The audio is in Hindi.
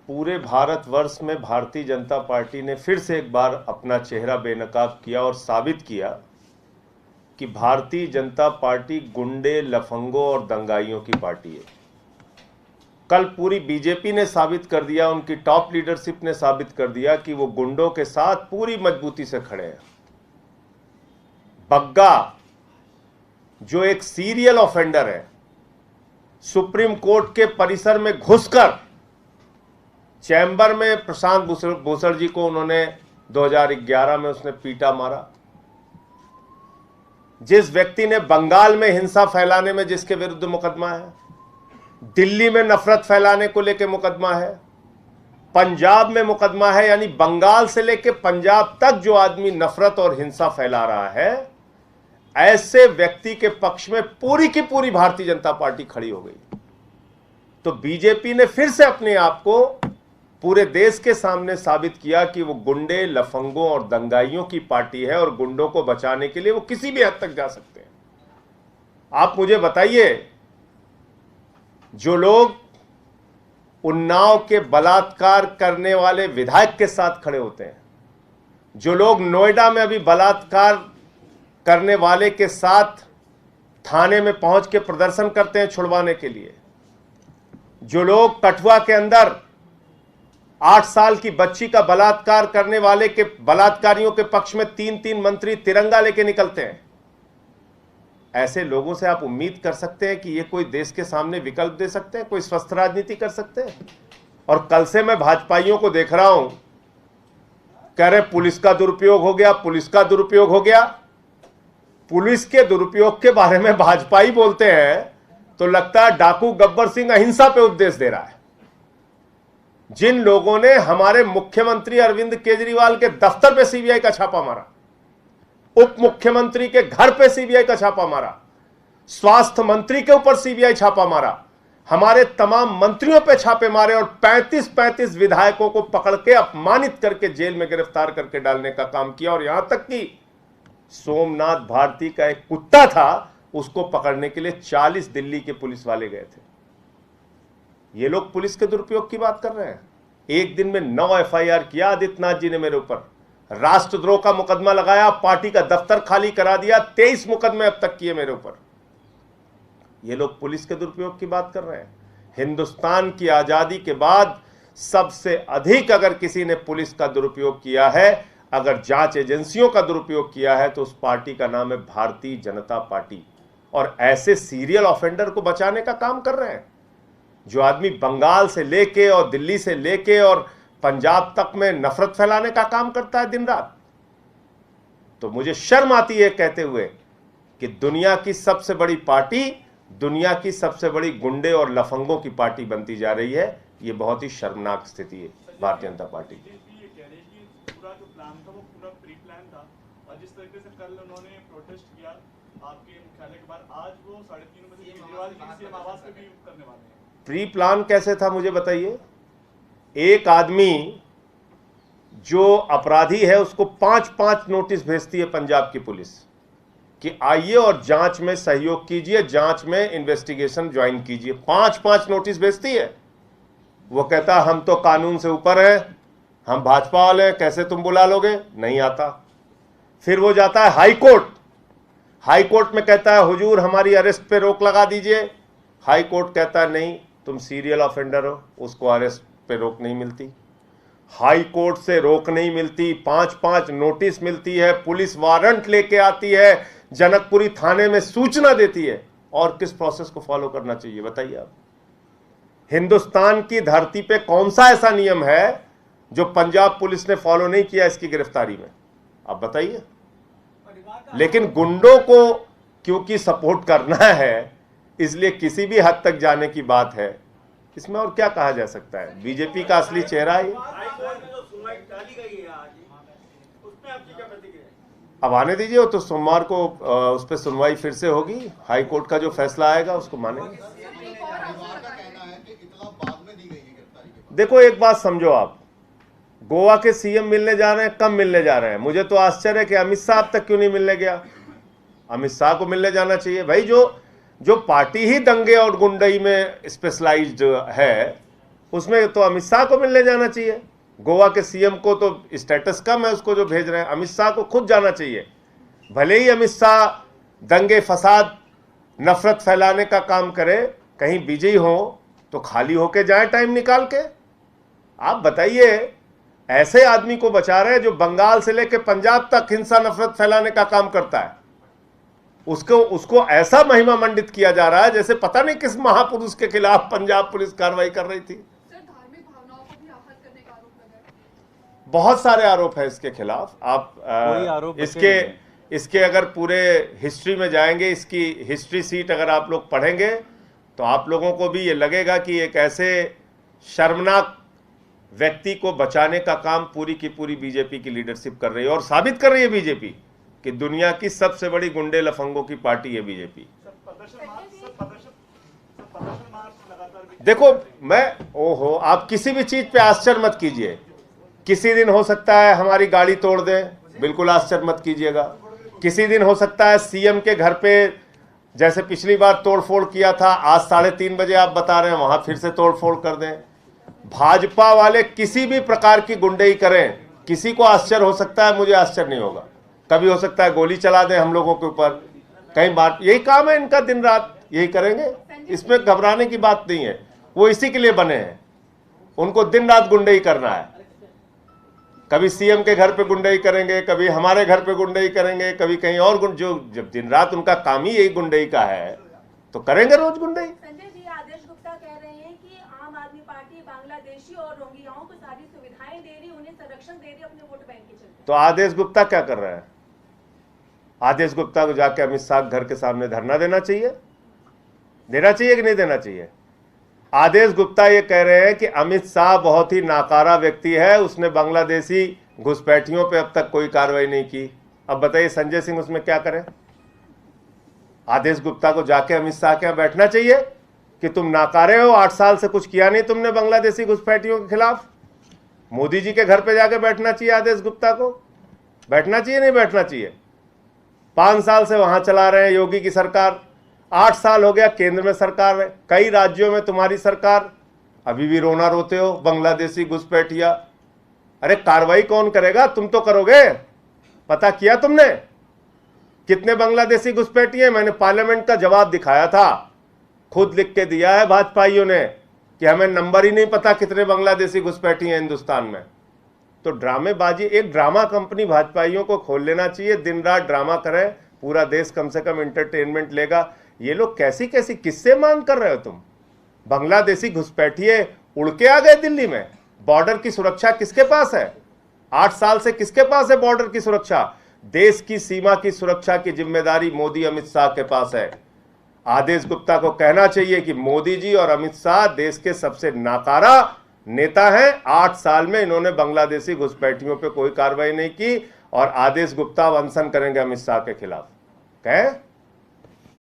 पूरे भारतवर्ष में भारतीय जनता पार्टी ने फिर से एक बार अपना चेहरा बेनकाब किया और साबित किया कि भारतीय जनता पार्टी गुंडे, लफंगों और दंगाइयों की पार्टी है। कल पूरी बीजेपी ने साबित कर दिया, उनकी टॉप लीडरशिप ने साबित कर दिया कि वो गुंडों के साथ पूरी मजबूती से खड़े हैं। बग्गा, जो एक सीरियल ऑफेंडर है, सुप्रीम कोर्ट के परिसर में घुसकर चैम्बर में प्रशांत भूषण जी को उन्होंने 2011 में उसने पीटा मारा। जिस व्यक्ति ने बंगाल में हिंसा फैलाने में जिसके विरुद्ध मुकदमा है, दिल्ली में नफरत फैलाने को लेकर मुकदमा है, पंजाब में मुकदमा है, यानी बंगाल से लेकर पंजाब तक जो आदमी नफरत और हिंसा फैला रहा है, ऐसे व्यक्ति के पक्ष में पूरी की पूरी भारतीय जनता पार्टी खड़ी हो गई। तो बीजेपी ने फिर से अपने आप को पूरे देश के सामने साबित किया कि वो गुंडे, लफंगों और दंगाइयों की पार्टी है और गुंडों को बचाने के लिए वो किसी भी हद तक जा सकते हैं। आप मुझे बताइए, जो लोग उन्नाव के बलात्कार करने वाले विधायक के साथ खड़े होते हैं, जो लोग नोएडा में अभी बलात्कार करने वाले के साथ थाने में पहुंच के प्रदर्शन करते हैं छुड़वाने के लिए, जो लोग कठुआ के अंदर 8 साल की बच्ची का बलात्कार करने वाले के बलात्कारियों के पक्ष में 3-3 मंत्री तिरंगा लेके निकलते हैं, ऐसे लोगों से आप उम्मीद कर सकते हैं कि ये कोई देश के सामने विकल्प दे सकते हैं, कोई स्वस्थ राजनीति कर सकते हैं? और कल से मैं भाजपाइयों को देख रहा हूं, कह रहे पुलिस का दुरुपयोग हो गया, पुलिस का दुरुपयोग हो गया। पुलिस के दुरुपयोग के बारे में भाजपाई बोलते हैं तो लगता है डाकू गब्बर सिंह अहिंसा पे उपदेश दे रहा है। जिन लोगों ने हमारे मुख्यमंत्री अरविंद केजरीवाल के दफ्तर पे सीबीआई का छापा मारा, उप मुख्यमंत्री के घर पे सीबीआई का छापा मारा, स्वास्थ्य मंत्री के ऊपर सीबीआई छापा मारा, हमारे तमाम मंत्रियों पे छापे मारे और 35-35 विधायकों को पकड़ के अपमानित करके जेल में गिरफ्तार करके डालने का काम किया। और यहां तक कि सोमनाथ भारती का एक कुत्ता था, उसको पकड़ने के लिए 40 दिल्ली के पुलिस वाले गए थे। ये लोग पुलिस के दुरुपयोग की बात कर रहे हैं। एक दिन में 9 एफआईआर किया आदित्यनाथ जी ने मेरे ऊपर, राष्ट्रद्रोह का मुकदमा लगाया, पार्टी का दफ्तर खाली करा दिया, 23 मुकदमे अब तक किए मेरे ऊपर। ये लोग पुलिस के दुरुपयोग की बात कर रहे हैं। हिंदुस्तान की आजादी के बाद सबसे अधिक अगर किसी ने पुलिस का दुरुपयोग किया है, अगर जांच एजेंसियों का दुरुपयोग किया है, तो उस पार्टी का नाम है भारतीय जनता पार्टी। और ऐसे सीरियल ऑफेंडर को बचाने का काम कर रहे हैं, जो आदमी बंगाल से लेके और दिल्ली से लेके और पंजाब तक में नफरत फैलाने का काम करता है दिन रात। तो मुझे शर्म आती है कहते हुए कि दुनिया की सबसे बड़ी पार्टी, दुनिया की सबसे बड़ी गुंडे और लफंगों की पार्टी बनती जा रही है। ये बहुत ही शर्मनाक स्थिति है भारतीय जनता पार्टी की। पूरा जो प्लान था वो पूरा प्री प्लान था, और जिस तरीके से कल उन्होंने प्रोटेस्ट किया आपके मुख्यालय के बाहर, आज वो 3:30 बजे केजरीवाल जी सीएम आवास पे भी करने वाले हैं। प्री प्लान कैसे था मुझे बताइए? एक आदमी जो अपराधी है उसको 5-5 नोटिस भेजती है पंजाब की पुलिस कि आइए और जांच में सहयोग कीजिए, जांच में इन्वेस्टिगेशन ज्वाइन कीजिए। 5-5 नोटिस भेजती है। वो कहता हम तो कानून से ऊपर हैं, हम भाजपा वाले हैं, कैसे तुम बुला लोगे? नहीं आता। फिर वो जाता है हाई कोर्ट, हाई कोर्ट में कहता है हुजूर हमारी अरेस्ट पे रोक लगा दीजिए। हाई कोर्ट कहता है नहीं, तुम सीरियल ऑफेंडर हो, उसको अरेस्ट पे रोक नहीं मिलती। हाई कोर्ट से रोक नहीं मिलती, 5-5 नोटिस मिलती है, पुलिस वारंट लेके आती है, जनकपुरी थाने में सूचना देती है। और किस प्रोसेस को फॉलो करना चाहिए बताइए आप? हिंदुस्तान की धरती पे कौन सा ऐसा नियम है जो पंजाब पुलिस ने फॉलो नहीं किया इसकी गिरफ्तारी में? आप बताइए। लेकिन गुंडों को क्योंकि सपोर्ट करना है, इसलिए किसी भी हद तक जाने की बात है। इसमें और क्या कहा जा सकता है? बीजेपी का असली चेहरा है। अब आने दीजिए, वो तो सोमवार को उस पर सुनवाई फिर से होगी। हाई कोर्ट का जो फैसला आएगा उसको मानेंगे। देखो एक बात समझो आप, गोवा के सीएम मिलने जा रहे हैं, कब मिलने जा रहे हैं? मुझे तो आश्चर्य है कि अमित शाह अब तक क्यों नहीं मिलने गया। अमित शाह को मिलने जाना चाहिए भाई। जो पार्टी ही दंगे और गुंडई में स्पेशलाइज्ड है, उसमें तो अमित शाह को मिलने जाना चाहिए। गोवा के सीएम को तो स्टेटस कम है उसको जो भेज रहे हैं, अमित शाह को खुद जाना चाहिए। भले ही अमित शाह दंगे फसाद नफरत फैलाने का काम करे, कहीं बिजी हो तो खाली होके जाए टाइम निकाल के। आप बताइए, ऐसे आदमी को बचा रहे हैं जो बंगाल से लेकर पंजाब तक हिंसा नफरत फैलाने का काम करता है, उसको ऐसा महिमा मंडित किया जा रहा है जैसे पता नहीं किस महापुरुष के खिलाफ पंजाब पुलिस कार्रवाई कर रही थी। धार्मिक भावनाओं को भी आहत करने का आरोप लगा है। बहुत सारे आरोप है इसके खिलाफ। आप कोई आरोप इसके अगर पूरे हिस्ट्री में जाएंगे, इसकी हिस्ट्री सीट अगर आप लोग पढ़ेंगे तो आप लोगों को भी ये लगेगा कि एक ऐसे शर्मनाक व्यक्ति को बचाने का काम पूरी की पूरी बीजेपी की लीडरशिप कर रही है और साबित कर रही है बीजेपी कि दुनिया की सबसे बड़ी गुंडे लफंगों की पार्टी है बीजेपी। देखो ओहो, आप किसी भी चीज पे आश्चर्य मत कीजिए। किसी दिन हो सकता है हमारी गाड़ी तोड़ दें, बिल्कुल आश्चर्य मत कीजिएगा। किसी दिन हो सकता है सीएम के घर पे जैसे पिछली बार तोड़फोड़ किया था, आज 3:30 बजे आप बता रहे हैं वहां फिर से तोड़फोड़ कर दें। भाजपा वाले किसी भी प्रकार की गुंडई करें, किसी को आश्चर्य हो सकता है, मुझे आश्चर्य नहीं होगा। कभी हो सकता है गोली चला दें हम लोगों के ऊपर, कई बार यही काम है इनका, दिन रात यही करेंगे। इसमें घबराने की बात नहीं है, वो इसी के लिए बने हैं, उनको दिन रात गुंडई करना है। कभी सीएम के घर पे गुंडई करेंगे, कभी हमारे घर पे गुंडई करेंगे, कभी कहीं और जो जब दिन रात उनका काम ही यही गुंडई का है तो करेंगे रोज गुंडई। संजय जी, आदेश गुप्ता कह रहे हैं कि आम आदमी पार्टी बांग्लादेशी और रोहिंग्याओं को सारी सुविधाएं दे रही, उन्हें संरक्षण दे रही अपने वोट बैंक के चलते। तो आदेश गुप्ता क्या कर रहा है? आदेश गुप्ता को जाके अमित शाह घर के सामने धरना देना चाहिए कि नहीं देना चाहिए? आदेश गुप्ता ये कह रहे हैं कि अमित शाह बहुत ही नाकारा व्यक्ति है, उसने बांग्लादेशी घुसपैठियों पे अब तक कोई कार्रवाई नहीं की। अब बताइए संजय सिंह उसमें क्या करें? आदेश गुप्ता को जाके अमित शाह के यहाँ बैठना चाहिए कि तुम नाकारे हो, 8 साल से कुछ किया नहीं तुमने बांग्लादेशी घुसपैठियों के खिलाफ। मोदी जी के घर पे जाके बैठना चाहिए आदेश गुप्ता को, बैठना चाहिए नहीं बैठना चाहिए? 5 साल से वहां चला रहे हैं योगी की सरकार, 8 साल हो गया केंद्र में सरकार है, कई राज्यों में तुम्हारी सरकार, अभी भी रोना रोते हो बांग्लादेशी घुसपैठिया। अरे कार्रवाई कौन करेगा? तुम तो करोगे। पता किया तुमने कितने बांग्लादेशी घुसपैठिए? मैंने पार्लियामेंट का जवाब दिखाया था, खुद लिख के दिया है भाजपाइयों ने कि हमें नंबर ही नहीं पता कितने बांग्लादेशी घुसपैठी हैं हिंदुस्तान में। तो ड्रामेबाजी, एक ड्रामा कंपनी भाजपाइयों को खोल लेना चाहिए, दिन रात ड्रामा करें, पूरा देश कम से कम एंटरटेनमेंट लेगा। ये लोग कैसी कैसी किससे मांग कर रहे हो तुम? बांग्लादेशी घुसपैठिए उड़ के आ गए दिल्ली में। बॉर्डर की सुरक्षा किसके पास है? 8 साल से किसके पास है बॉर्डर की सुरक्षा? देश की सीमा की सुरक्षा की जिम्मेदारी मोदी अमित शाह के पास है। आदेश गुप्ता को कहना चाहिए कि मोदी जी और अमित शाह देश के सबसे नाकारा नेता हैं। 8 साल में इन्होंने बांग्लादेशी घुसपैठियों पे कोई कार्रवाई नहीं की और आदेश गुप्ता अनशन करेंगे अमित शाह के खिलाफ। कहें